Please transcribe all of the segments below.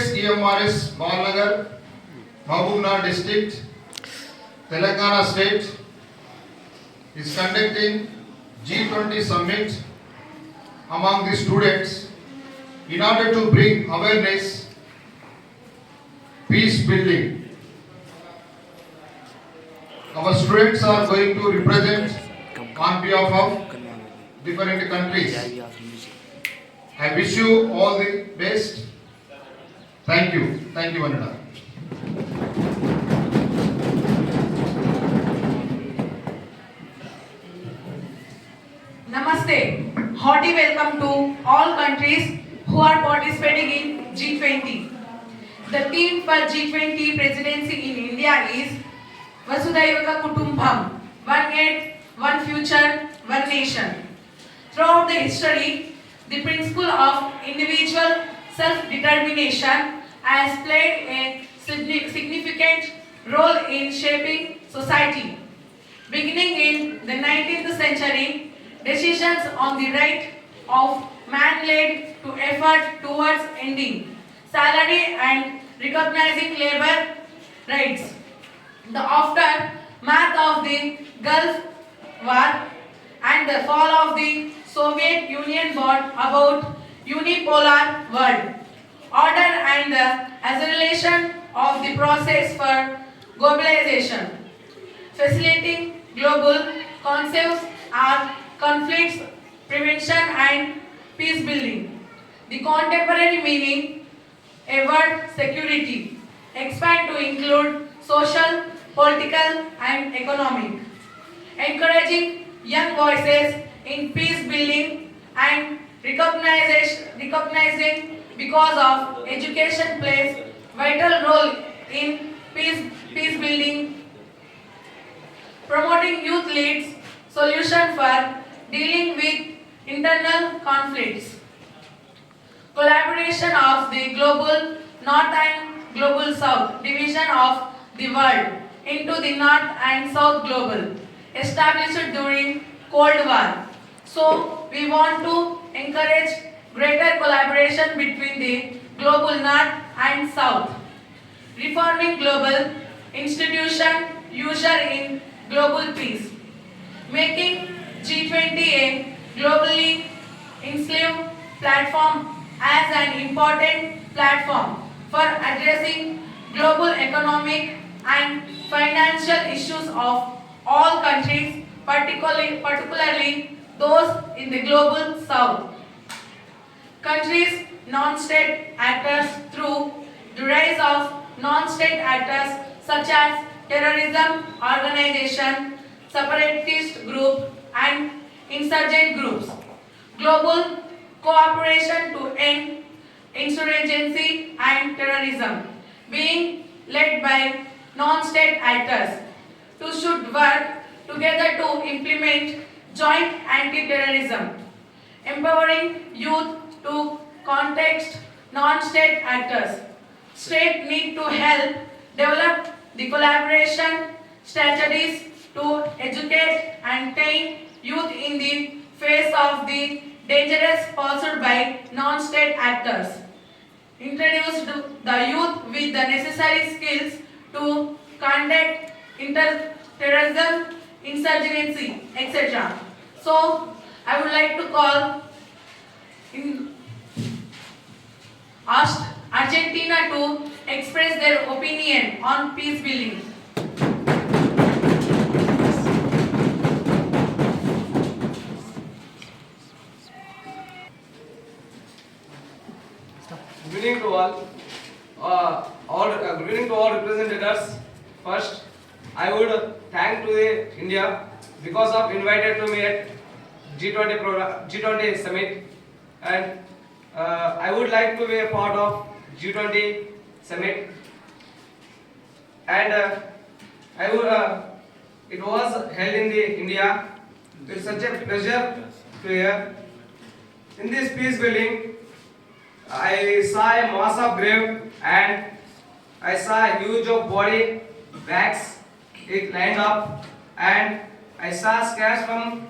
Today's EMRS Balanagar, Mahabubnagar district, Telangana state is conducting G20 summit among the students in order to bring awareness, peace building. Our students are going to represent on behalf of different countries. I wish you all the best. Thank you. Thank you, Vanada. Namaste. Hearty welcome to all countries who are participating in G20. The theme for G20 presidency in India is Vasudhaiva Kutumbam, one earth, one future, one nation. Throughout the history, the principle of individual self-determination has played a significant role in shaping society. Beginning in the 19th century, decisions on the right of man led to effort towards ending salary and recognizing labor rights. The aftermath of the Gulf War and the fall of the Soviet Union brought about unipolar world order and the acceleration of the process for globalization, facilitating global concepts are conflicts prevention and peace building. The contemporary meaning, a word security, expand to include social, political and economic, encouraging young voices in peace building and recognizing because of education plays vital role in peace building, promoting youth leads solution for dealing with internal conflicts, collaboration of the global north and global south division of the world into the north and south global established during Cold War. So we want to encourage greater collaboration between the global north and south, reforming global institution usual in global peace, making G20 a globally inclusive platform as an important platform for addressing global economic and financial issues of all countries, particularly those in the global south. Countries, non-state actors through the rise of non-state actors such as terrorism organization, separatist group and insurgent groups. Global cooperation to end insurgency and terrorism being led by non-state actors who should work together to implement joint anti-terrorism, empowering youth to context non-state actors. State need to help develop the collaboration strategies to educate and train youth in the face of the dangerous pursued by non-state actors. Introduced the youth with the necessary skills to conduct terrorism, insurgency, etc. So, I would like to call asked Argentina to express their opinion on peace building. Good evening to good evening to all representatives. First, I would thank to the India because of invited to me at G20 summit, and I would like to be a part of G20 summit, and I would it was held in the India. It's such a pleasure to hear. In this peace building, I saw a mass of grave and I saw a huge of body bags. It lined up, and I saw scars from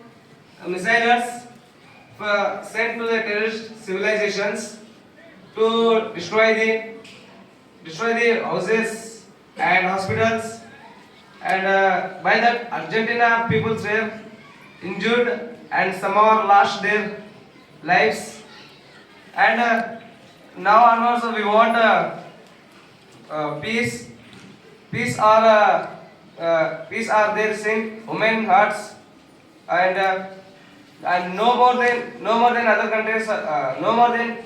missiles sent to the terrorist civilizations to destroy the destroy the houses and hospitals, and by that Argentina people were injured and some are lost their lives. And now onwards we want peace. Peace are there in human hearts, and no more than other countries, no more than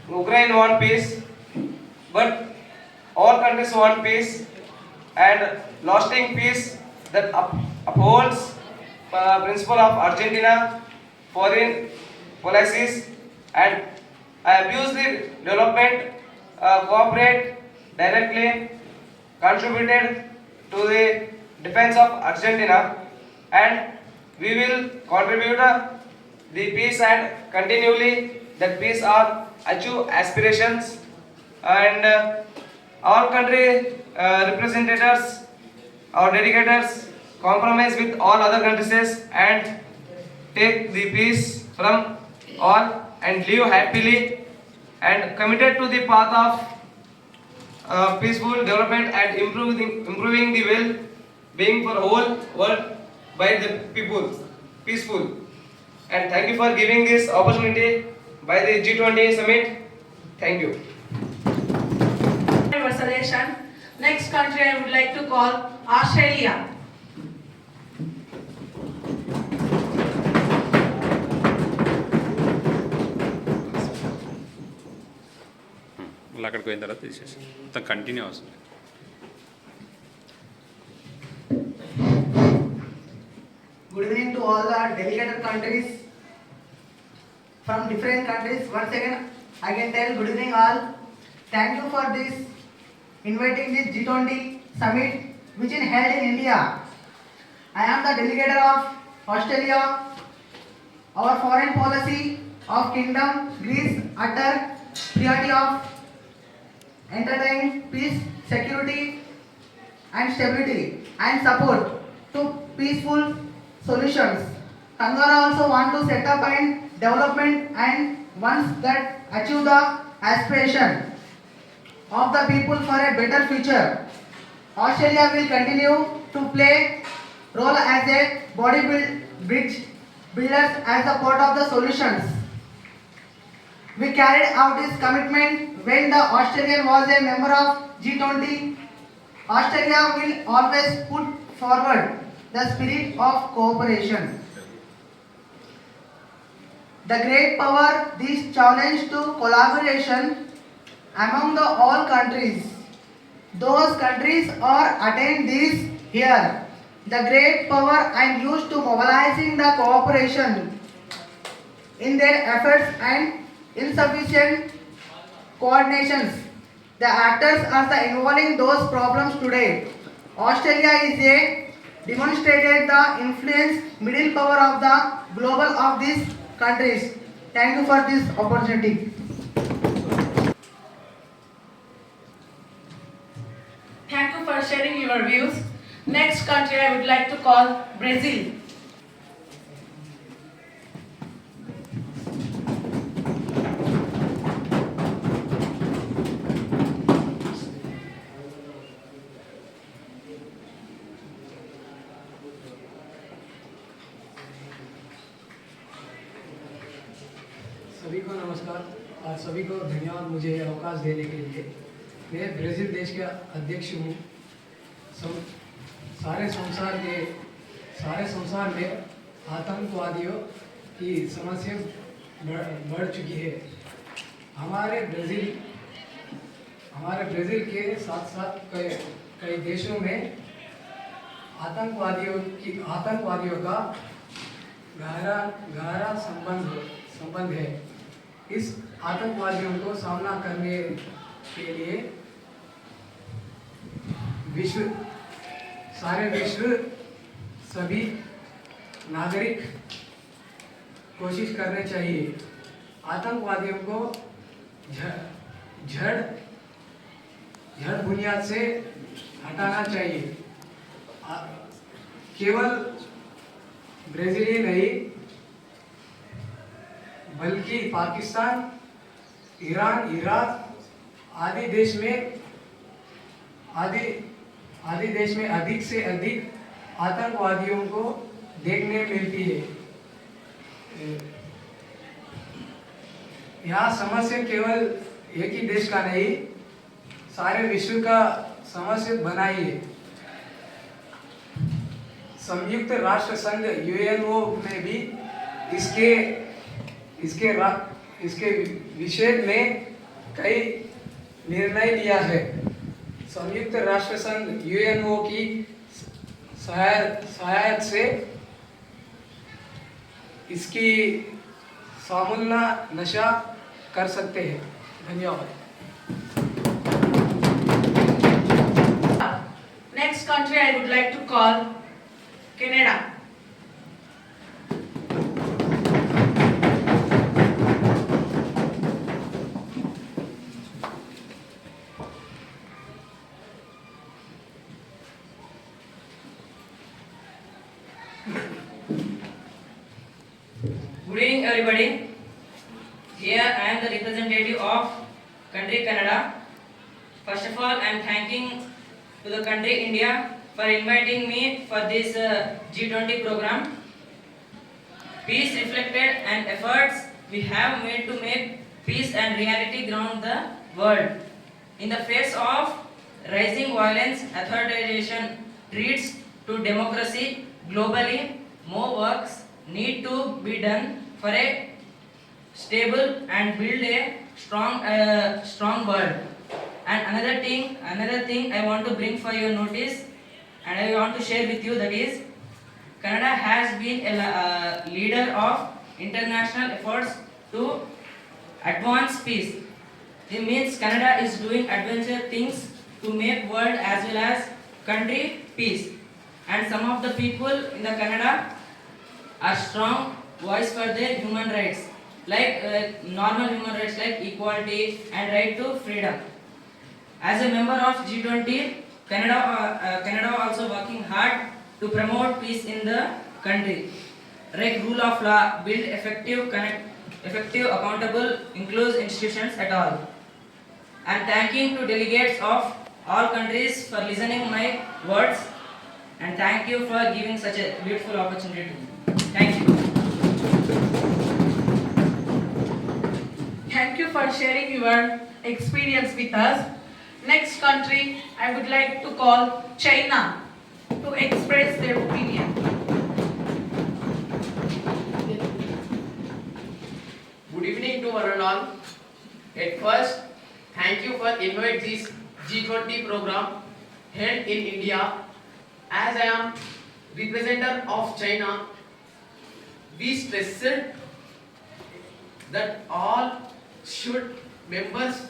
Ukraine want peace, but all countries want peace, and lasting peace that upholds principle of Argentina foreign policies and abuse the development, cooperate directly, contributed to the defense of Argentina, and we will contribute the peace and continually that peace are achieve aspirations, and our country representatives, our dedicators compromise with all other countries and take the peace from all and live happily and committed to the path of peaceful development and improving the well being for whole world by the people peaceful. And thank you for giving this opportunity by the G20 summit. Thank you. Your suggestion. Next country I would like to call Australia. మళ్ళీ అక్కడికి పోయిన తర్వాత తీసేసి మొత్తం continue అవుతుంది. Good evening to all the delegated countries from different countries. Once again, I can tell good evening all. Thank you for this inviting this G20 summit which is held in India. I am the delegate of Australia. Our foreign policy of Kingdom Greece utter priority of entertaining peace, security and stability and support to peaceful solutions. Kangara also want to set up and development and once that achieve the aspiration of the people for a better future. Australia will continue to play role as a bridge builders as a part of the solutions. We carried out this commitment when the Australia was a member of G20. Australia will always put forward the spirit of cooperation. The great power this challenge to collaboration among the all countries. Those countries are attain this here. The great power and used to mobilizing the cooperation in their efforts and insufficient coordinations. The actors are the involving those problems today. Australia is a demonstrated the influence middle power of the global of these countries. Thank you for this opportunity. Thank you for sharing your views. Next country I would like to call Brazil. सभी को नमस्कार और सभी को धन्यवाद मुझे यह अवकाश देने के लिए। मैं ब्राज़ील देश का अध्यक्ष हूँ। सारे संसार में आतंकवादियों की समस्या बढ़ चुकी है। हमारे ब्राज़ील के साथ साथ कई देशों में आतंकवादियों का गहरा संबंध है। इस आतंकवादियों को सामना करने के लिए सारे विश्व सभी नागरिक कोशिश करने चाहिए। आतंकवादियों को जड़ बुनियाद से हटाना चाहिए। केवल ब्राज़ील ही नहीं बल्कि पाकिस्तान, ईरान, इराक आदि देश में आदि आदि देश में अधिक से अधिक आतंकवादियों को देखने मिलती है। यहाँ समस्या केवल एक ही देश का नहीं, सारे विश्व का समस्या बनाई है। संयुक्त राष्ट्र संघ यूएनओ में भी इसके इसके इसके विषय में कई निर्णय लिया है। संयुक्त राष्ट्र संघ यूएनओ की सहायता से इसकी सामूहिक नशा कर सकते हैं। धन्यवाद। Next country I would like to call Canada. Good evening, everybody. Here I am the representative of country Canada. First of all, I am thanking to the country India for inviting me for this G20 program. Peace reflected and efforts we have made to make peace and reality ground the world. In the face of rising violence, authoritarian threats to democracy globally, more works need to be done for a stable and build a strong world. And another thing I want to bring for your notice, and I want to share with you, that is, Canada has been a leader of international efforts to advance peace. It means Canada is doing adventure things to make world as well as country peace. And some of the people in the Canada are strong voice for their human rights, like normal human rights like equality and right to freedom. As a member of G20, Canada also working hard to promote peace in the country, like rule of law, build effective, accountable, inclusive institutions at all. And thanking to delegates of all countries for listening my words, and thank you for giving such a beautiful opportunity to me. Thank you. Thank you for sharing your experience with us. Next country I would like to call China to express their opinion. Good evening to one and all. At first, thank you for inviting this G20 program held in India. As I am representative of China, we stressed that all members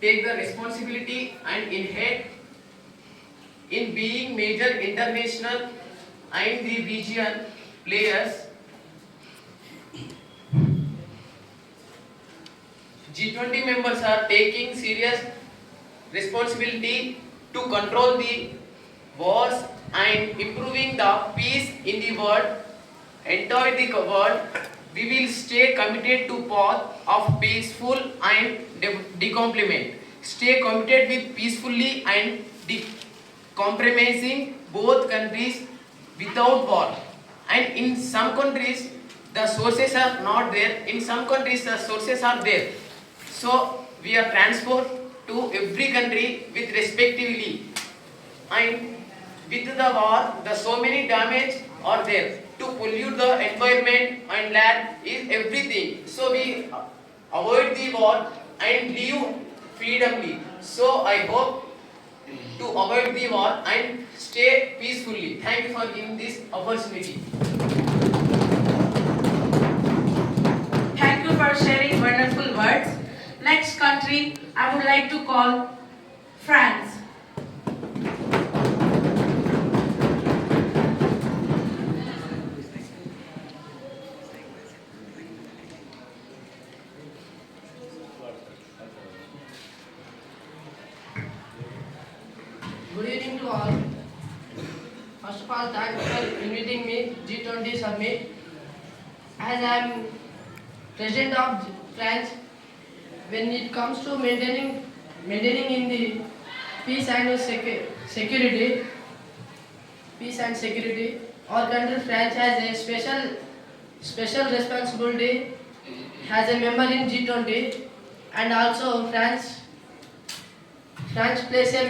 take the responsibility and inherit in being major international and the region players. G20 members are taking serious responsibility to control the wars and improving the peace in the world. Entire the world, we will stay committed to path of peaceful and decomplement. Stay committed with peacefully and compromising both countries without war. And in some countries, the sources are not there. In some countries, the sources are there. So we are transferred to every country with respectively. And with the war, the so many damage are there. To pollute the environment and land is everything. So we avoid the war and live freedomly. So I hope to avoid the war and stay peacefully. Thank you for giving this opportunity. Thank you for sharing wonderful words. Next country I would like to call France. Good evening to all. First of all, thanks for inviting me G20 summit. As I am president of France, when it comes to maintaining in the peace and security, our country France has a special responsibility as a member in G20, and also France plays a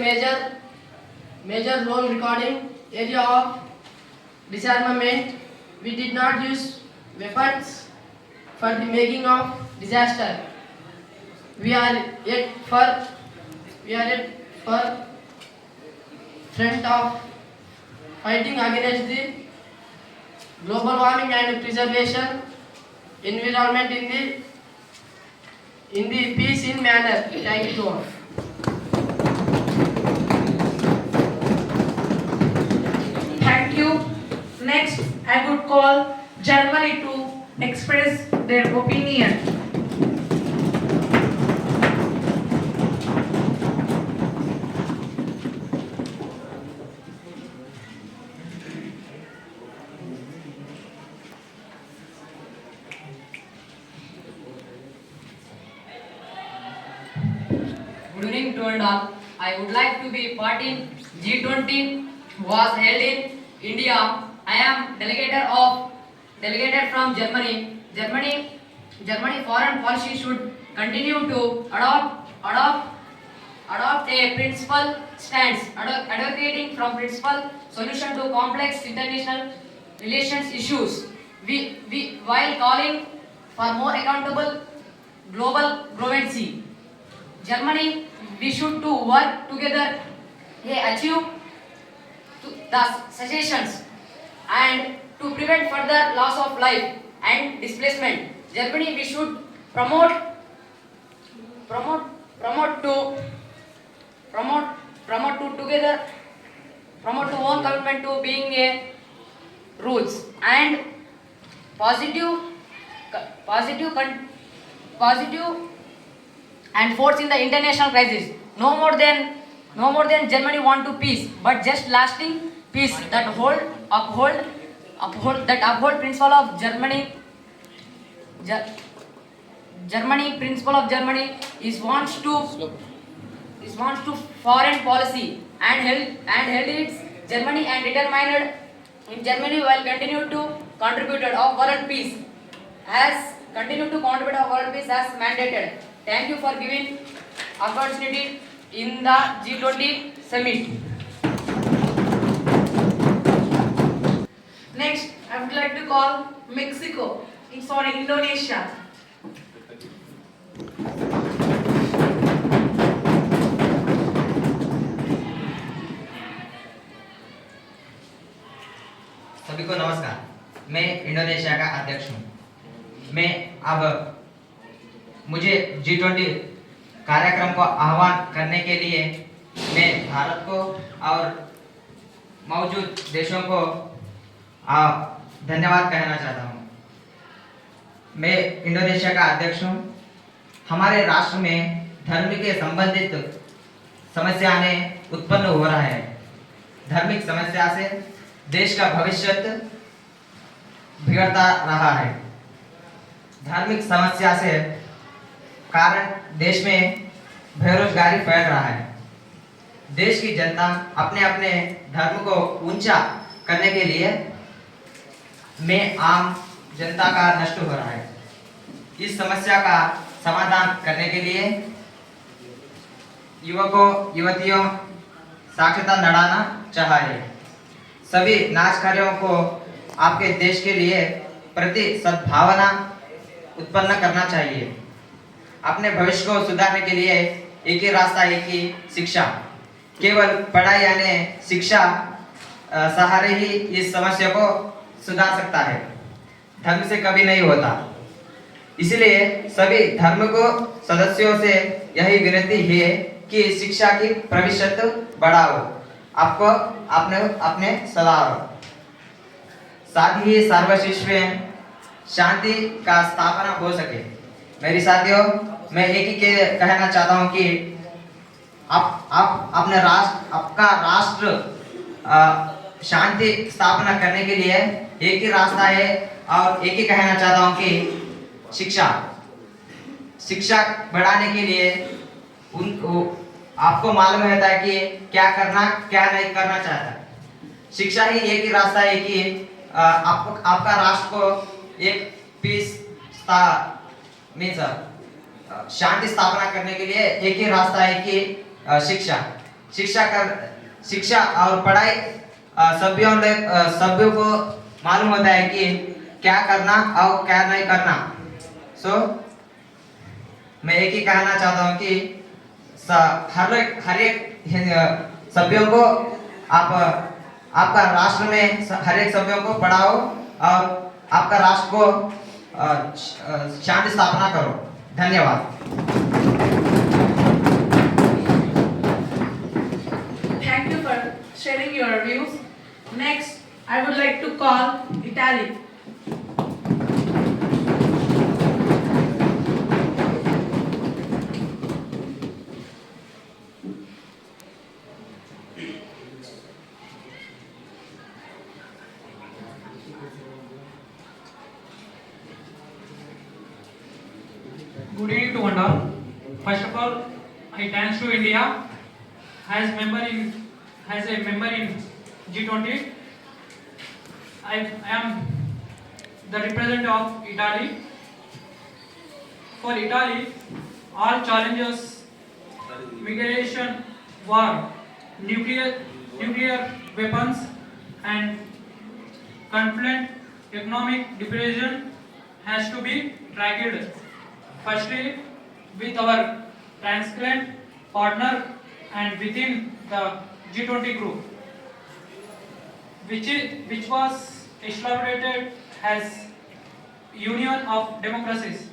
major role regarding area of disarmament. We did not use weapons for the making of disaster. We are yet for front of fighting against the global warming and preservation environment in the peace in manner. Thank you all. Thank you. Next, I would call Germany to express their opinion. Good evening to all. I would like to be part in G20 was held in India. I am delegated from Germany. Germany foreign policy should continue to adopt a principled stance, advocating from principal solution to complex international relations issues. We while calling for more accountable global governance. Germany, we should to work together to achieve the suggestions and to prevent further loss of life and displacement. Germany, we should promote to own commitment to being a rules and positive and force in the international crisis. No more than Germany want to peace, but just lasting peace that uphold principle of Germany principle of Germany is wants to foreign policy and held its Germany and determined in Germany while continue to contributed of world peace has continued to contribute of world peace as mandated. Thank you for giving opportunity in the G20 summit. Next, I would like to call Indonesia. सभी को नमस्कार। मैं Indonesia का अध्यक्ष हूँ। मैं अब मुझे G20 कार्यक्रम को आह्वान करने के लिए मैं भारत को और मौजूद देशों को धन्यवाद कहना चाहता हूँ। मैं इंडोनेशिया का अध्यक्ष हूँ। हमारे राष्ट्र में धर्म के संबंधित समस्याएं उत्पन्न हो रहा है। धार्मिक समस्या से देश का भविष्य बिगड़ता रहा है। धार्मिक समस्या से कारण देश में बेरोजगारी फैल रहा है। देश की जनता अपने अपने धर्म को ऊंचा करने के लिए में आम जनता का नष्ट हो रहा है। इस समस्या का समाधान करने के लिए युवकों युवतियों साक्षरता बढ़ाना चाहिए। सभी नाच कार्यों को आपके देश के लिए प्रति सद्भावना उत्पन्न करना चाहिए। अपने भविष्य को सुधारने के लिए एक ही रास्ता, एक ही शिक्षा। केवल पढ़ाई यानी शिक्षा सहारे ही इस समस्या को सुधार सकता है। धर्म से कभी नहीं होता। इसलिए सभी धर्म को सदस्यों से यही विनती है कि शिक्षा की प्रतिशत बढ़ाओ। आपको अपने सलाह साथ ही सर्वविश्व में शांति का स्थापना हो सके। मेरी साथियों, मैं एक ही कहना चाहता हूं कि आप अपने आपका राष्ट्र शांति स्थापना करने के लिए एक ही रास्ता है और एक ही कहना चाहता हूं कि शिक्षा शिक्षा बढ़ाने के लिए आपको मालूम रहता है कि क्या करना क्या नहीं करना चाहता। शिक्षा ही एक ही रास्ता है कि आपका राष्ट्र को एक पीस मीन्स शांति स्थापना करने के लिए एक ही रास्ता है कि शिक्षा और पढ़ाई सभ्यों को मालूम होता है कि क्या करना और क्या नहीं करना। मैं एक ही कहना चाहता हूँ कि हर एक सभ्यों को आपका राष्ट्र में हर एक सभ्यों को पढ़ाओ और आपका राष्ट्र को शांति स्थापना करो। धन्यवाद। Thank you for sharing your views. Next, I would like to call Italy. Good evening to one all. First of all, I thanks to India as a member in G20. I am the representative of Italy. For Italy, all challenges, migration, war, nuclear weapons, and conflict, economic depression has to be tackled. Firstly, with our transparent partner and within the G20 group, which was established as Union of Democracies,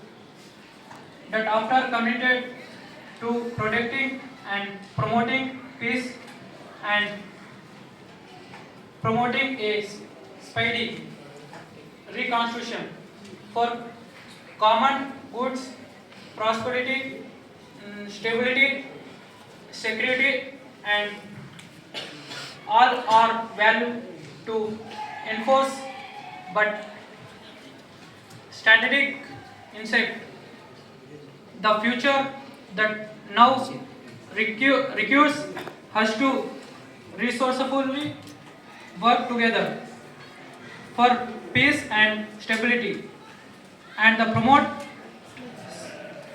that after committed to protecting and promoting peace and promoting a speedy reconstruction for common goods, prosperity, stability, security, and all are value to enforce, but strategic insight. The future that now requires us to resourcefully work together for peace and stability and the promote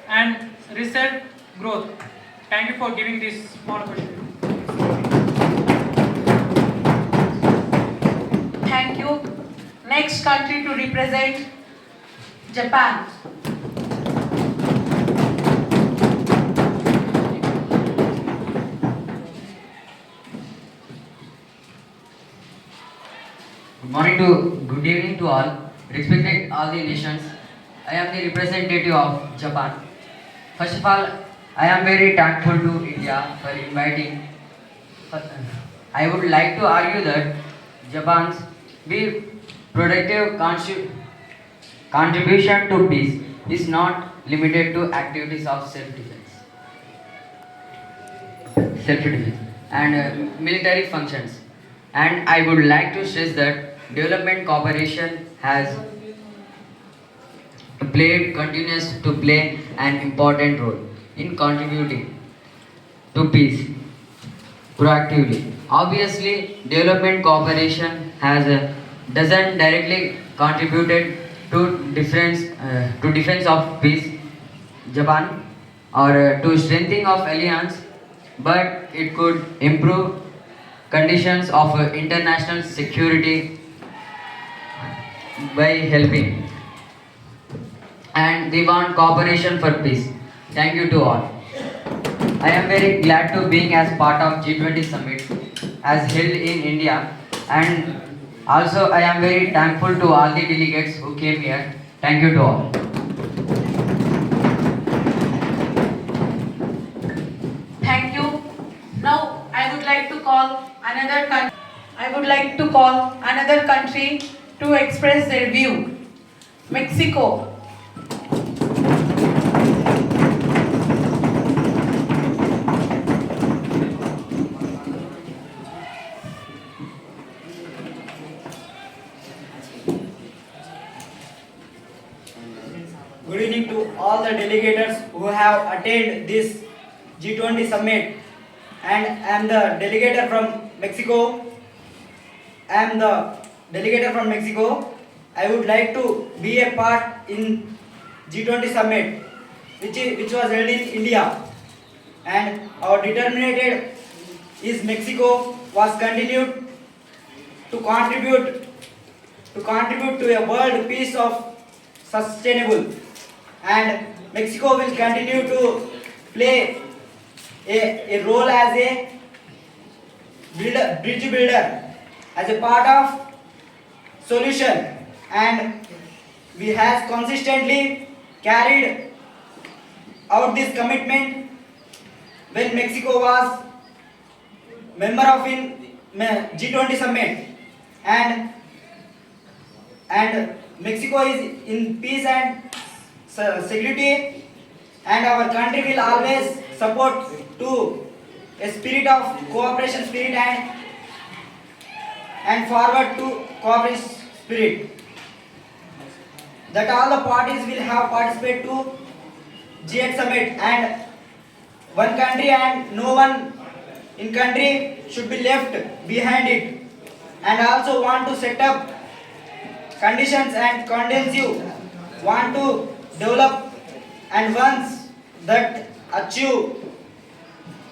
and reset growth. Thank you for giving this small question. Thank you. Next country to represent, Japan. Good evening to all. Respected all the nations, I am the representative of Japan. First of all, I am very thankful to India for inviting. I would like to argue that Japan's productive contribution to peace is not limited to activities of self-defense and military functions. And I would like to stress that development cooperation has continues to play an important role in contributing to peace proactively. Obviously, development cooperation doesn't directly contributed to defense of peace, Japan, or to strengthening of alliance, but it could improve conditions of international security by helping. And they want cooperation for peace. Thank you to all. I am very glad to being as part of G20 summit as held in India, and also I am very thankful to all the delegates who came here. Thank you to all. Thank you. Now I would like to call another country to express their view. Mexico. Good evening to all the delegated leaders who have attended this G20 summit, and I am the delegate from Mexico. I would like to be a part in G20 summit, which was held in India, and our determination is Mexico was continued to contribute to a world peace of sustainable, and Mexico will continue to play a role as a bridge builder, as a part of solution, and we have consistently carried out this commitment when Mexico was member of in G20 summit, and Mexico is in peace and security, and our country will always support to a spirit of cooperation spirit and forward to cooperation spirit, that all the parties will have participate to G8 summit, and one country and no one in country should be left behind it, and also want to set up conditions and condensive want to develop, and once that achieve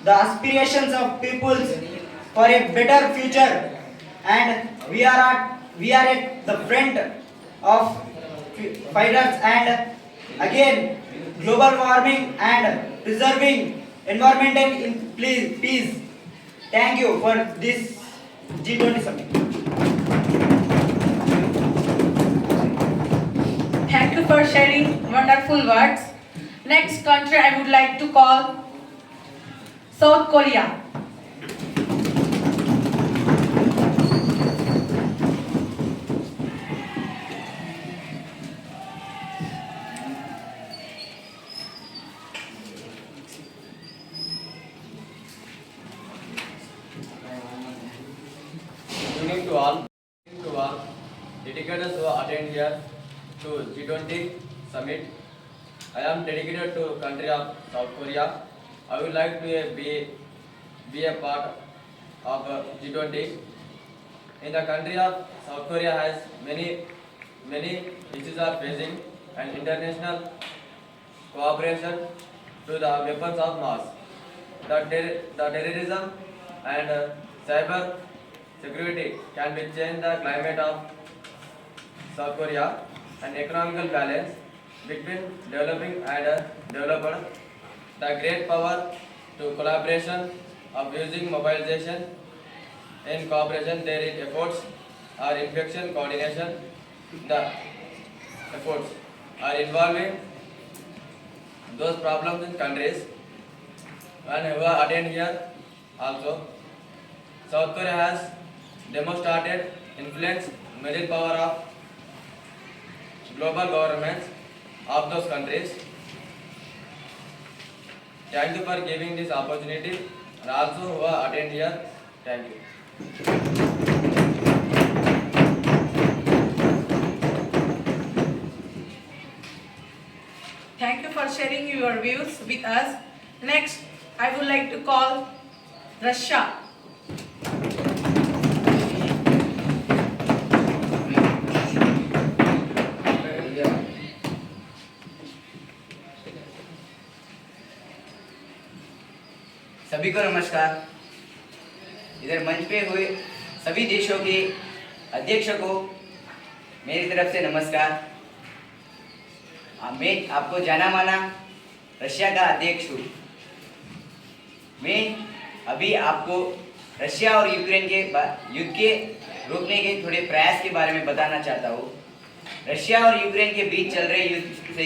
the aspirations of peoples for a better future, and we are at the front of fighters, and again global warming and preserving environmental in peace. Thank you for this G20 summit. Thank you for sharing wonderful words. Next country I would like to call South Korea. Good evening to all. Dedicated to attend here to G20 summit. I am dedicated to country of South Korea. I would like to be a part of G20. In the country of South Korea has many issues are facing, and international cooperation to the weapons of mass, the terrorism and cyber security can be change the climate of South Korea, and economical balance between developing and developed. The great power to collaboration of using mobilization in cooperation there is efforts are infection coordination. The efforts are involving those problems in countries and who are attend here also. South Korea has demonstrated influence middle power of global governments of those countries. Thank you for giving this opportunity, and also who are attend here. Thank you. Thank you for sharing your views with us. Next, I would like to call Russia. सभी को नमस्कार। इधर मंच पे हुए सभी देशों के अध्यक्ष को मेरी तरफ से नमस्कार। मैं आपको जाना माना रशिया का अध्यक्ष हूँ। मैं अभी आपको रशिया और यूक्रेन के युद्ध के रोकने के थोड़े प्रयास के बारे में बताना चाहता हूँ। रशिया और यूक्रेन के बीच चल रहे युद्ध से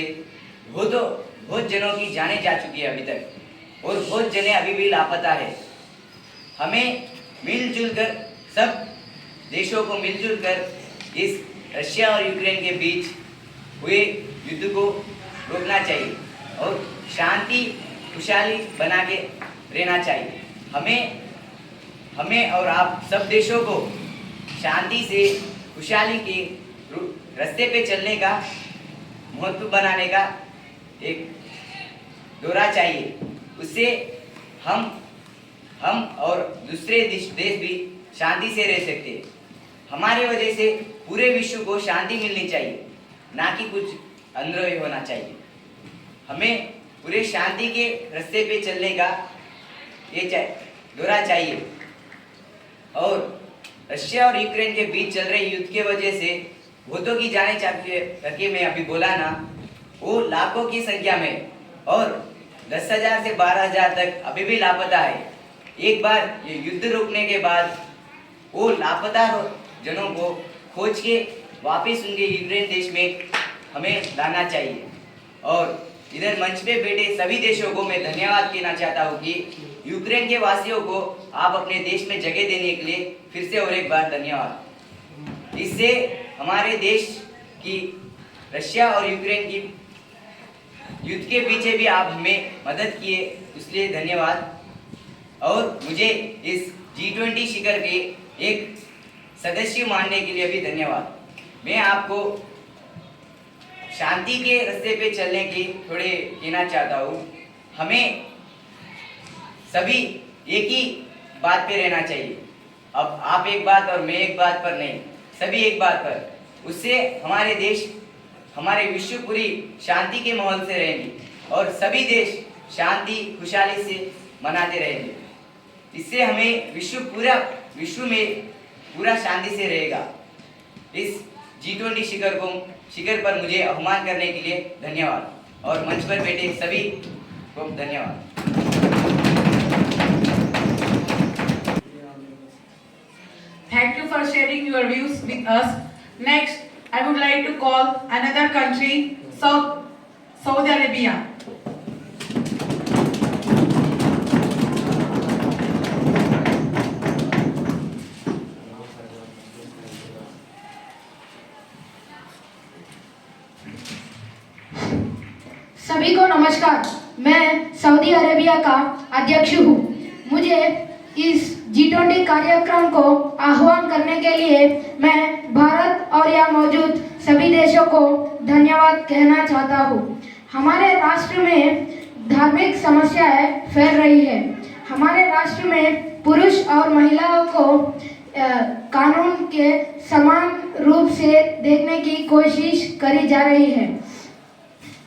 बहुत जनों की जानें जा चुकी है अभी तक, और बहुत जने अभी भी लापता है। हमें मिलजुल कर, सब देशों को मिलजुल कर इस रशिया और यूक्रेन के बीच हुए युद्ध को रोकना चाहिए और शांति खुशहाली बना के रहना चाहिए। हमें और आप सब देशों को शांति से खुशहाली के रास्ते पे चलने का महत्व बनाने का एक दौरा चाहिए। उससे हम और दूसरे देश भी शांति से रह सकते हैं। हमारे वजह से पूरे विश्व को शांति मिलनी चाहिए, ना कि कुछ अंदर होना चाहिए। हमें पूरे शांति के रास्ते पे चलने का ये दौरा चाहिए। और रशिया और यूक्रेन के बीच चल रहे युद्ध के वजह से बहुतों की जाने करके मैं अभी बोला ना, वो लाखों की संख्या में और 10,000 से 12,000 तक अभी भी लापता है। एक बार ये युद्ध रोकने के बाद वो लापता जनों को खोज के वापस उनके यूक्रेन देश में हमें लाना चाहिए। और इधर मंच पे बैठे सभी देशों को मैं धन्यवाद कहना चाहता हूँ कि यूक्रेन के वासियों को आप अपने देश में जगह देने के लिए फिर से और एक बार धन्यवाद। इससे हमारे देश की रशिया और यूक्रेन की युद्ध के पीछे भी आप हमें मदद किए, इसलिए धन्यवाद। और मुझे इस G20 शिखर के एक सदस्य मानने के लिए भी धन्यवाद। मैं आपको शांति के रास्ते पे चलने की थोड़े कहना चाहता हूँ। हमें सभी एक ही बात पे रहना चाहिए। अब आप एक बात और मैं एक बात पर नहीं, सभी एक बात पर। उससे हमारे देश, हमारे विश्व पूरी शांति के माहौल से रहेंगे और सभी देश शांति खुशहाली से मनाते रहेंगे। इससे हमें विश्व में पूरा शांति से रहेगा। इस G20 शिखर पर मुझे आह्वान करने के लिए धन्यवाद और मंच पर बैठे सभी को धन्यवाद। Thank you for sharing your views with us. Next, I would like to call another country, Saudi Arabia. सभी को नमस्कार। मैं सऊदी अरेबिया का अध्यक्ष हूँ। मुझे इस G20 कार्यक्रम को आह्वान करने के लिए मैं भारत और यहाँ मौजूद सभी देशों को धन्यवाद कहना चाहता हूँ। हमारे राष्ट्र में धार्मिक समस्याएं फैल रही है। हमारे राष्ट्र में पुरुष और महिलाओं को कानून के समान रूप से देखने की कोशिश करी जा रही है।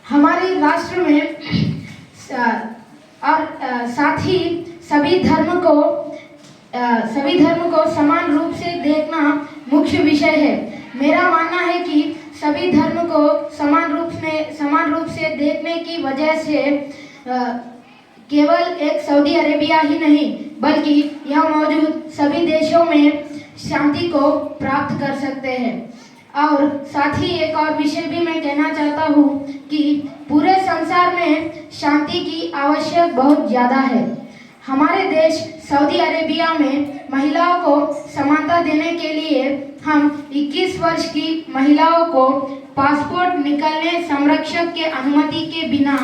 हमारे राष्ट्र में और साथ ही सभी धर्म को समान रूप से देखना मुख्य विषय है। मेरा मानना है कि सभी धर्म को समान रूप से देखने की वजह से केवल एक सऊदी अरेबिया ही नहीं बल्कि यहाँ मौजूद सभी देशों में शांति को प्राप्त कर सकते हैं। और साथ ही एक और विषय भी मैं कहना चाहता हूँ कि पूरे संसार में शांति की आवश्यक बहुत ज़्यादा है। हमारे देश सऊदी अरेबिया में महिलाओं को समानता देने के लिए हम 21 वर्ष की महिलाओं को पासपोर्ट निकालने, संरक्षक के अनुमति के बिना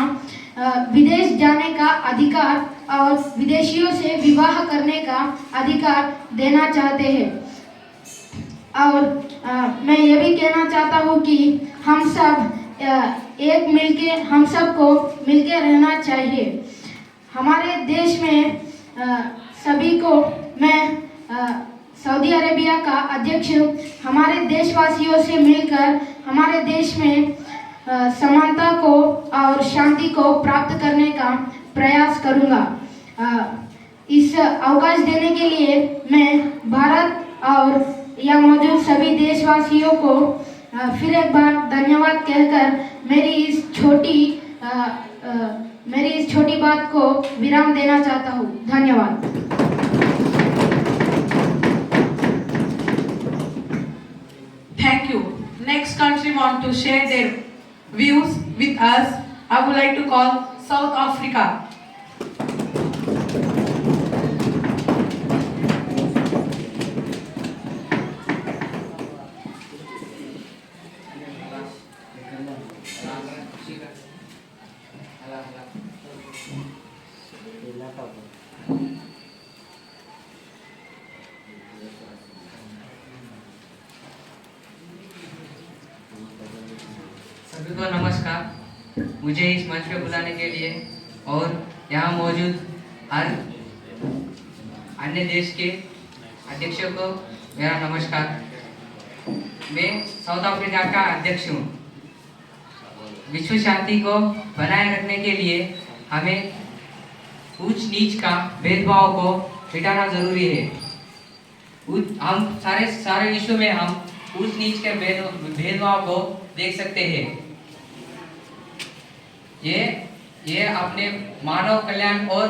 विदेश जाने का अधिकार और विदेशियों से विवाह करने का अधिकार देना चाहते हैं। और मैं ये भी कहना चाहता हूँ कि हम सब हम सबको मिलके रहना चाहिए। हमारे देश में सभी को मैं सऊदी अरेबिया का अध्यक्ष हमारे देशवासियों से मिलकर हमारे देश में समानता को और शांति को प्राप्त करने का प्रयास करूँगा। इस अवकाश देने के लिए मैं भारत और यहाँ मौजूद सभी देशवासियों को फिर एक बार धन्यवाद कहकर मेरी इस छोटी बात को विराम देना चाहता हूँ। धन्यवाद। Thank you. Next country want to share their views with us. I would like to call South Africa. सभी को नमस्कार। मुझे इस मंच पे बुलाने के लिए और यहाँ मौजूद हर अन्य देश के अध्यक्षों को मेरा नमस्कार। मैं साउथ अफ्रीका का अध्यक्ष हूँ। विश्व शांति को बनाए रखने के लिए हमें ऊंच नीच का भेदभाव को मिटाना जरूरी है। हम सारे विश्व में हम ऊंच नीच के भेदभाव को देख सकते हैं। ये अपने मानव कल्याण और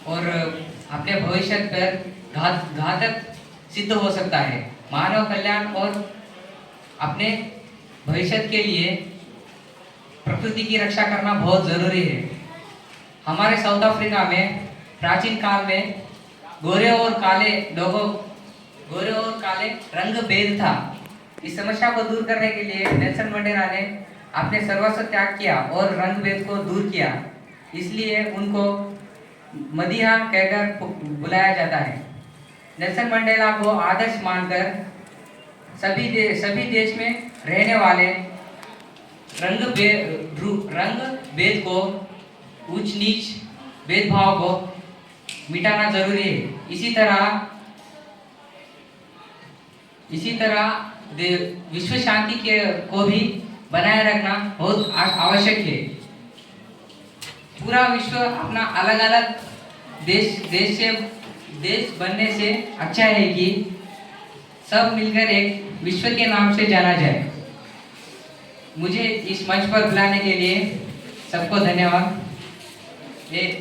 अपने भविष्य पर घातक सिद्ध हो सकता है। मानव कल्याण और अपने भविष्य के लिए प्रकृति की रक्षा करना बहुत जरूरी है। हमारे साउथ अफ्रीका में प्राचीन काल में गोरे और काले रंग भेद था। इस समस्या को दूर करने के लिए नेल्सन मंडेला ने अपने सर्वस्व त्याग किया और रंग भेद को दूर किया। इसलिए उनको मदीहा कहकर बुलाया जाता है। नेल्सन मंडेला को आदर्श मानकर सभी देश में रहने वाले रंग भेद को ऊंच नीच भेदभाव को मिटाना जरूरी है। इसी तरह विश्व शांति को भी बनाए रखना बहुत आवश्यक है। पूरा विश्व अपना अलग अलग देश बनने से अच्छा है कि सब मिलकर एक विश्व के नाम से जाना जाए। मुझे इस मंच पर बुलाने के लिए सबको धन्यवाद।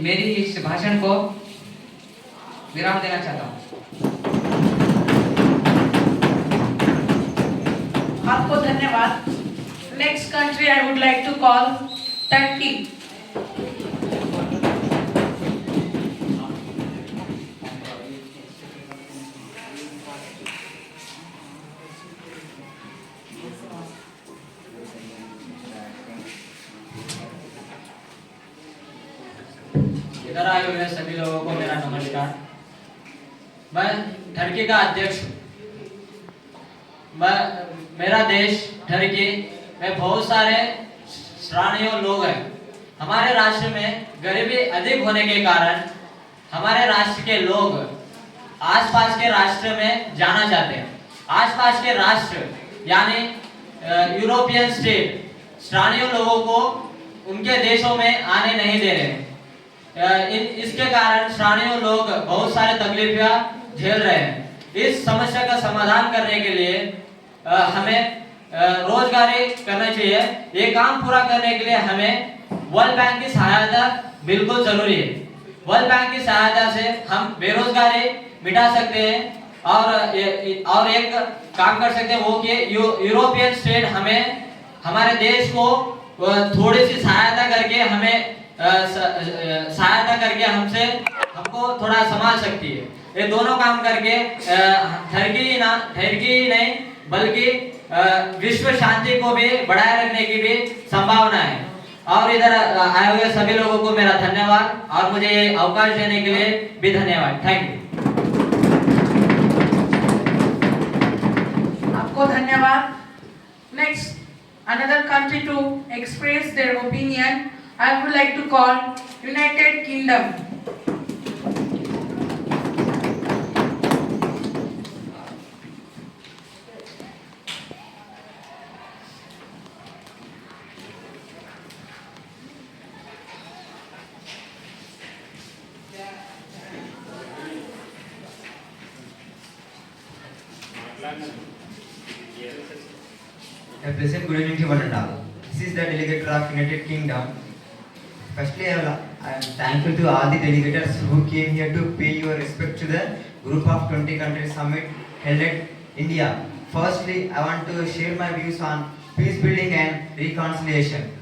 मेरी इस भाषण को विराम देना चाहता हूँ। आपको धन्यवाद। Next country I would like to call Turkey. इधर आए हुए सभी लोगों को मेरा नमस्कार। मैं टर्की का अध्यक्ष हूँ। मेरा देश टर्की में बहुत सारे श्राणीय लोग हैं। हमारे राष्ट्र में गरीबी अधिक होने के कारण हमारे राष्ट्र के लोग आसपास के राष्ट्र में जाना चाहते हैं। आसपास के राष्ट्र यानी यूरोपियन स्टेट श्राणीय लोगों को उनके देशों में आने नहीं दे रहे। इसके कारण श्राणीय लोग बहुत सारे तकलीफें झेल रहे हैं। इस समस्या का समाधान करने के लिए हमें रोजगारी करना चाहिए। ये काम पूरा करने के लिए हमें वर्ल्ड बैंक की सहायता बिल्कुल जरूरी है। वर्ल्ड बैंक की सहायता से हम बेरोजगारी मिटा सकते हैं और एक काम कर सकते हैं वो कि यूरोपियन स्टेट हमें हमारे देश को थोड़ी सी सहायता करके हमको थोड़ा संभाल सकती है। ये दोनों काम करके टर्की नहीं बल्कि विश्व शांति को भी बढ़ाए रखने की भी संभावना है। और इधर आए हुए सभी लोगों को मेरा धन्यवाद और मुझे ये अवकाश देने के लिए भी धन्यवाद। Thank you. आपको धन्यवाद। Next another country to express their opinion, I would like to call United Kingdom. A pleasant good evening to one and all. This is the delegate of United Kingdom. Firstly, I am thankful to all the delegates who came here to pay your respect to the group of 20 countries summit held at India. Firstly, I want to share my views on peace building and reconciliation.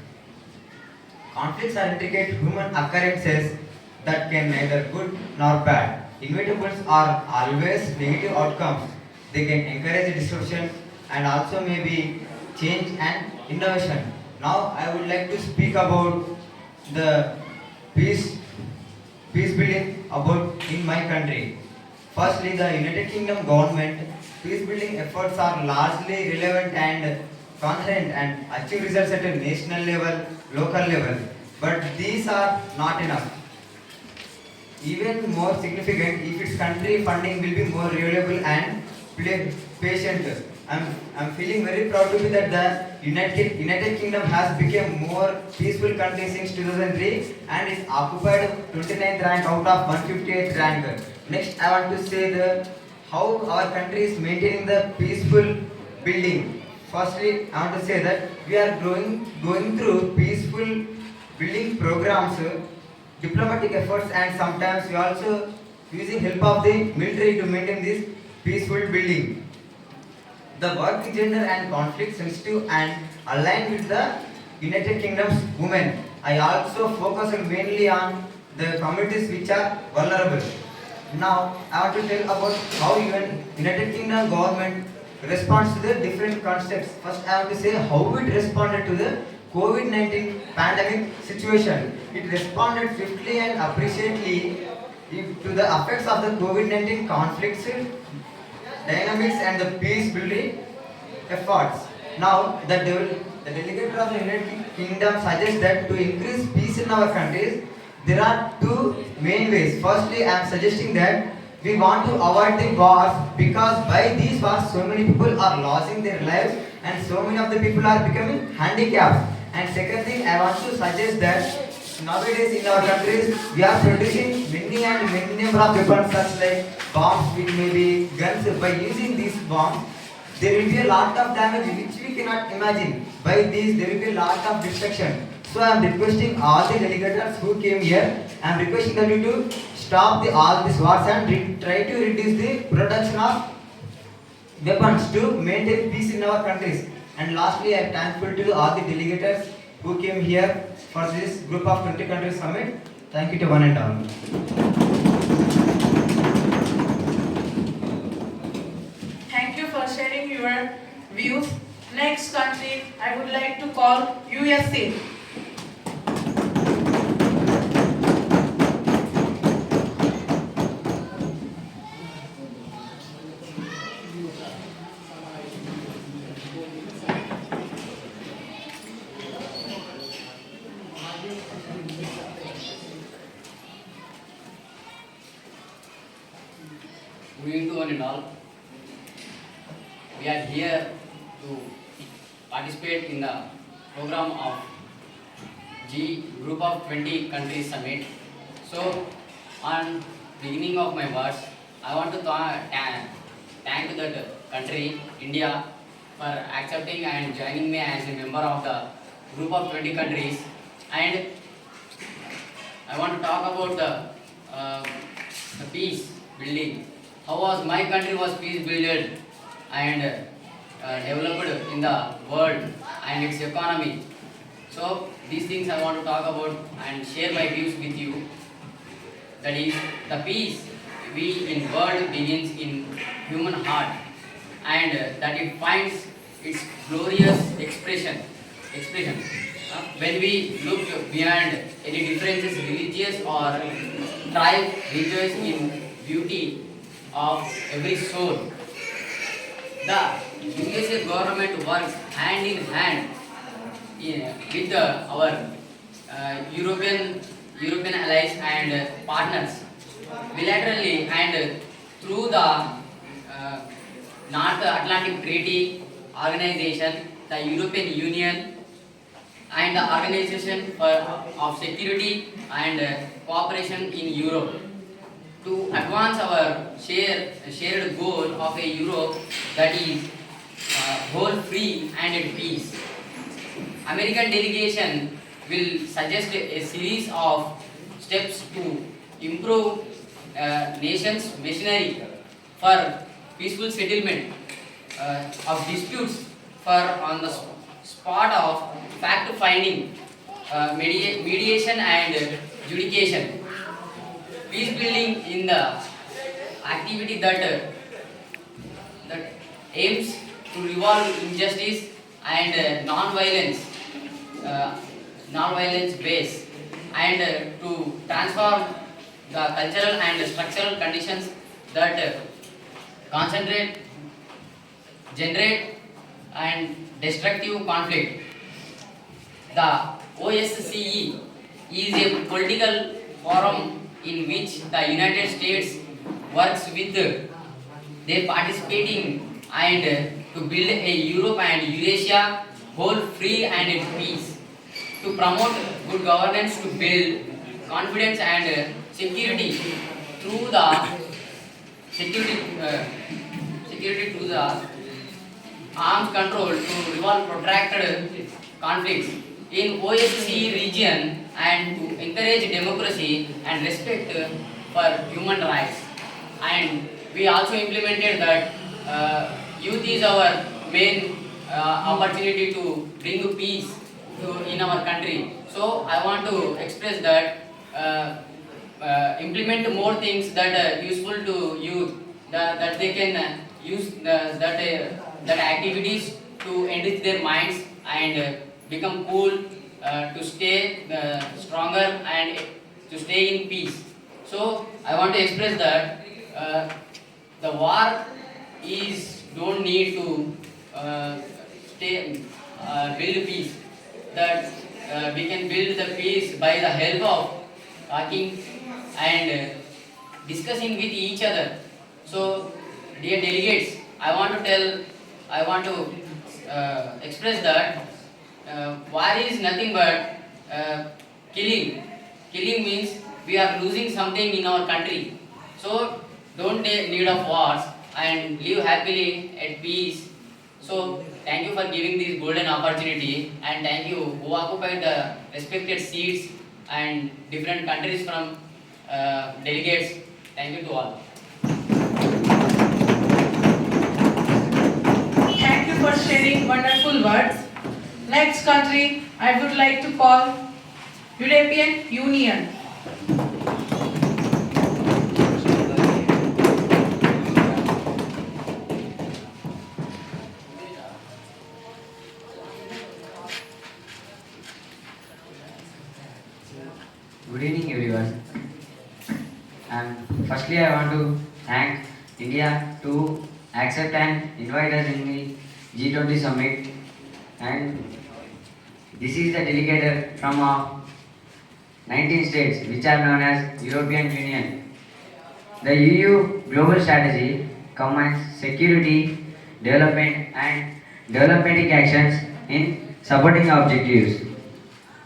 Conflicts are intricate human occurrences that can neither good nor bad. Inevitables are always negative outcomes. They can encourage disruption and also maybe change and innovation. Now I would like to speak about the peace building about in my country. Firstly, the United Kingdom government peace building efforts are largely relevant and concurrent and achieve results at a national level, local level. But these are not enough. Even more significant, if its country funding will be more reliable and patient. I'm feeling very proud to be that the United Kingdom has become more peaceful country since 2003 and it occupied 29th rank out of 158th rank. Next, I want to say how our country is maintaining the peaceful building. Firstly, I want to say that we are going through peaceful building programs, diplomatic efforts, and sometimes we also using help of the military to maintain this peaceful building. The work gender and conflict sensitive and aligned with the United Kingdom's women. I also focus mainly on the communities which are vulnerable. Now, I want to tell about how United Kingdom government responds to the different concepts. First, I want to say how it responded to the COVID-19 pandemic situation. It responded swiftly and appreciately to the effects of the COVID-19 conflicts, dynamics, and the peace building efforts. Now, the delegate of the United Kingdom suggests that to increase peace in our countries, there are two main ways. Firstly, I am suggesting that we want to avoid the wars because by these wars, so many people are losing their lives and so many of the people are becoming handicapped. And secondly, I want to suggest that nowadays in our countries, we are producing many number of weapons such like bombs, which may be guns. By using these bombs, there will be a lot of damage which we cannot imagine. By these, there will be a lot of destruction. So I am requesting all the delegates who came here, I am requesting them to stop all these wars and try to reduce the production of weapons to maintain peace in our countries. And lastly, I am thankful to all the delegates who came here for this group of 20 countries summit. Thank you to one and all. Thank you for sharing your views. Next country, I would like to call USA. Good evening to one and all. We are here to participate in the program of G Group of 20 Countries Summit. So, on beginning of my words, I want to thank that country, India, for accepting and joining me as a member of the Group of 20 countries. And I want to talk about the peace building. How was my country was peace built and developed in the world and its economy. So these things I want to talk about and share my views with you. That is, the peace we in world begins in human heart, and that it finds its glorious expression. When we look beyond any differences, religious or tribe, rejoice in beauty of every soul. The USA government works hand in hand with our European allies and partners bilaterally and through the North Atlantic Treaty Organization, the European Union, and the Organization of Security and Cooperation in Europe, to advance our shared goal of a Europe that is whole, free, and at peace. American delegation will suggest a series of steps to improve nation's machinery for peaceful settlement of disputes, for on the spot of fact-finding, mediation and judication. Peace building in the activity that aims to resolve injustice and non-violence base, and to transform the cultural and structural conditions that generate and destructive conflict. The OSCE is a political forum in which the United States works with their participating and to build a Europe and Eurasia whole free and at peace, to promote good governance, to build confidence and security through the security security through the arms control to resolve protracted conflicts in OSCE region and to encourage democracy and respect for human rights. And we also implemented that youth is our main opportunity to bring peace in our country. So I want to express that implement more things that are useful to youth, that they can use that activities to enrich their minds and become cool, to stay stronger and to stay in peace. So I want to express that the war is don't need to stay build peace. That we can build the peace by the help of talking and discussing with each other. So, dear delegates, I want to express that war is nothing but killing. Killing means we are losing something in our country. So, don't take need of wars and live happily at peace. So, thank you for giving this golden opportunity, and thank you who occupied the respected seats and different countries from delegates. Thank you to all. Thank you for sharing wonderful words. Next country I would like to call European Union. Good evening, everyone. And firstly, I want to thank India to accept and invite us in the G20 summit. And this is the delegate from 19 states, which are known as European Union. The EU global strategy combines security, development, and developmental actions in supporting objectives.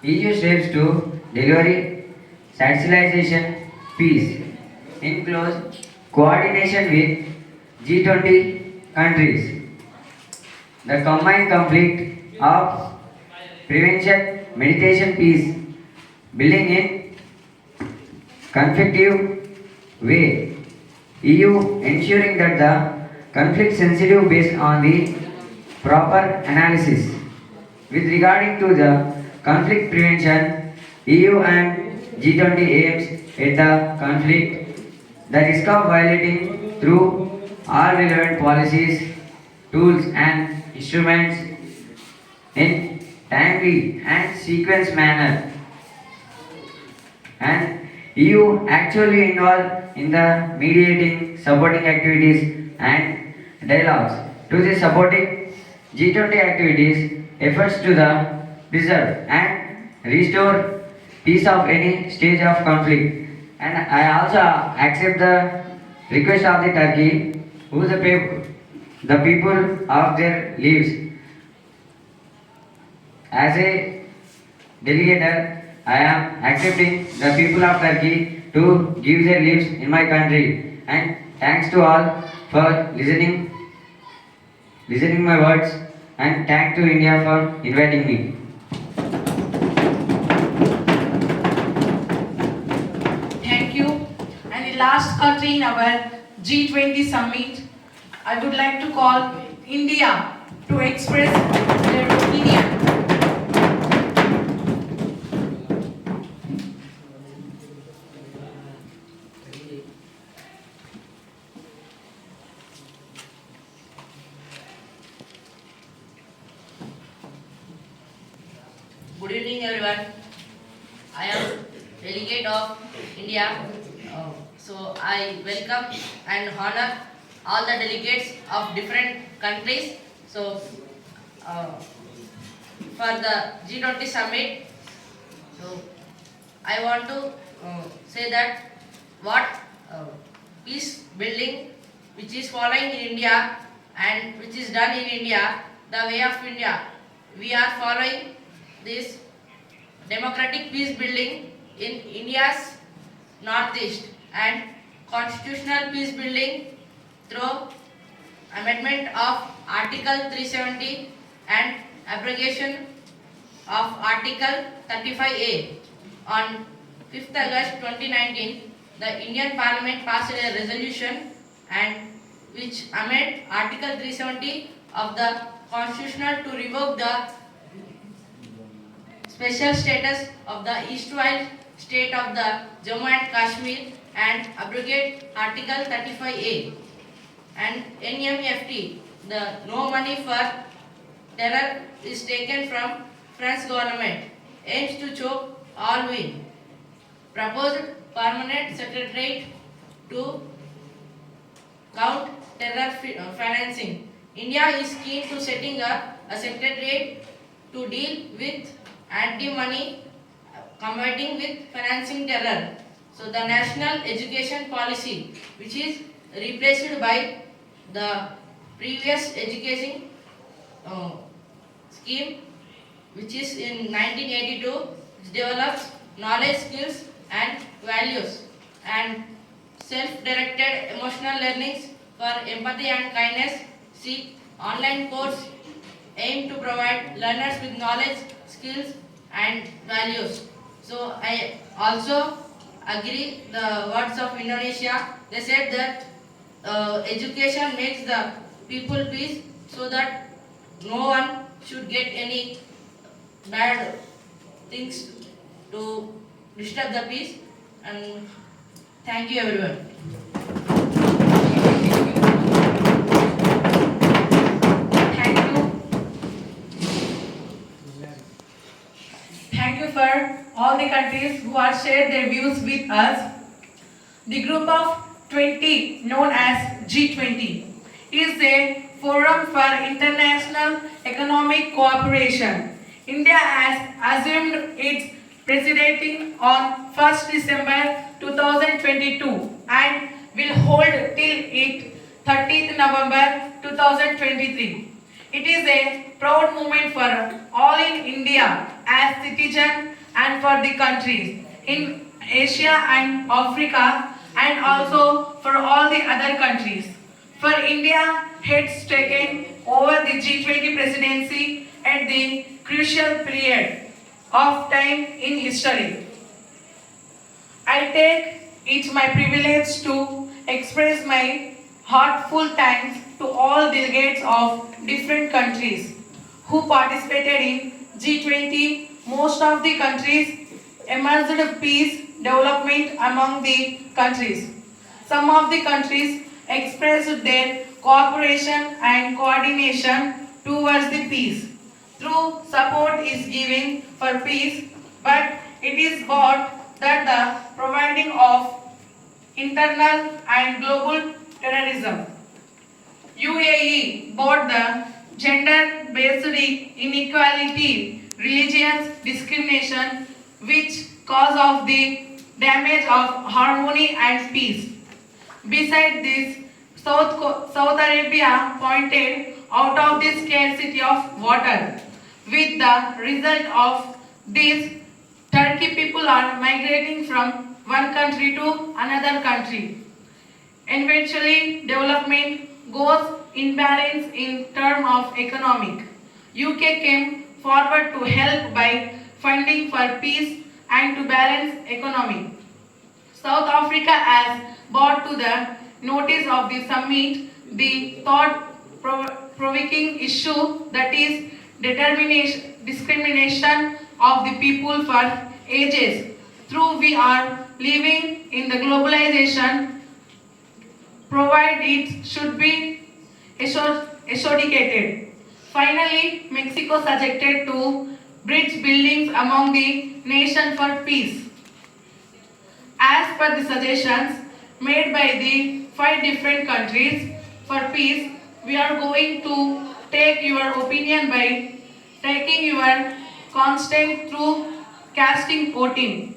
EU strives to deliver stabilization, peace, in close coordination with G20 countries. The combined conflict of prevention, meditation, peace, building in constructive way. EU ensuring that the conflict sensitive based on the proper analysis. With regarding to the conflict prevention, EU and G20 aims at the conflict, the risk of violating through all relevant policies, tools and instruments in timely and sequence manner. And EU actually involved in the mediating, supporting activities and dialogues. To the supporting G20 activities, efforts to the preserve and restore peace of any stage of conflict. And I also accept the request of the Turkey, who the people of their lives. As a delegate, I am accepting the people of Turkey to give their lives in my country. And thanks to all for listening my words, and thanks to India for inviting me. Thank you. And the last country in our G20 summit, I would like to call India to express their opinion. Good evening, everyone. I am delegate of India. So I welcome and honor all the delegates of different countries. So for the G20 summit, so I want to say that what peace building which is following in India and which is done in India, the way of India, we are following this democratic peace building in India's northeast and constitutional peace building through amendment of Article 370 and abrogation of Article 35A. On 5th August 2019, the Indian Parliament passed a resolution and which amend Article 370 of the Constitutional to revoke the special status of the erstwhile state of the Jammu and Kashmir and abrogate Article 35A. And NMFT, the no money for terror is taken from French government, aims to choke all win. Proposed permanent secretariat to count terror financing. India is keen to setting up a secretariat to deal with anti-money combating with financing terror. So the national education policy, which is replaced by the previous education scheme, which is in 1982, which develops knowledge, skills and values and self-directed emotional learnings for empathy and kindness. See online course aim to provide learners with knowledge, skills and values. So I also agree the words of Indonesia. They said that education makes the people peace, so that no one should get any bad things to disturb the peace. And thank you everyone. Thank you. Thank you for all the countries who have shared their views with us. The group of 20, known as G20, is a forum for international economic cooperation. India has assumed its presidency on 1st December 2022 and will hold till it 30th November 2023. It is a proud moment for all in India as citizens and for the countries in Asia and Africa and also for all the other countries. For India, heads taken over the G20 presidency at the crucial period of time in history. I take it my privilege to express my heartful thanks to all delegates of different countries who participated in G20. Most of the countries emerged peace development among the countries. Some of the countries expressed their cooperation and coordination towards the peace. Through support is given for peace, but it is thought that the providing of internal and global terrorism. UAE brought the gender-based inequality, religious discrimination, which cause of the damage of harmony and peace. Besides this, South Arabia pointed out of the scarcity of water. With the result of this, Turkey people are migrating from one country to another country. Eventually, development goes imbalance in terms of economic. UK came forward to help by funding for peace and to balance economy. South Africa has brought to the notice of the summit the thought-provoking issue, that is discrimination of the people for ages. Through we are living in the globalization, provide it should be eradicated. Finally, Mexico suggested to bridge buildings among the nation for peace. As per the suggestions made by the 5 different countries for peace, we are going to take your opinion by taking your constant through casting voting.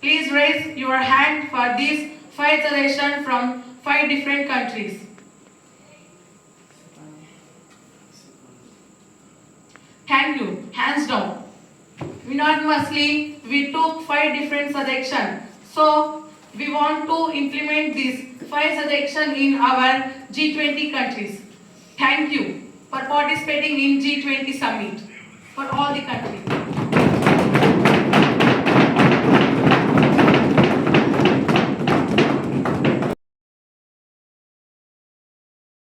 Please raise your hand for these 5 suggestions from 5 different countries. Thank you. Hands down. Unanimously, we took 5 different suggestions. So, we want to implement these 5 suggestions in our G20 countries. Thank you for participating in G20 summit for all the countries.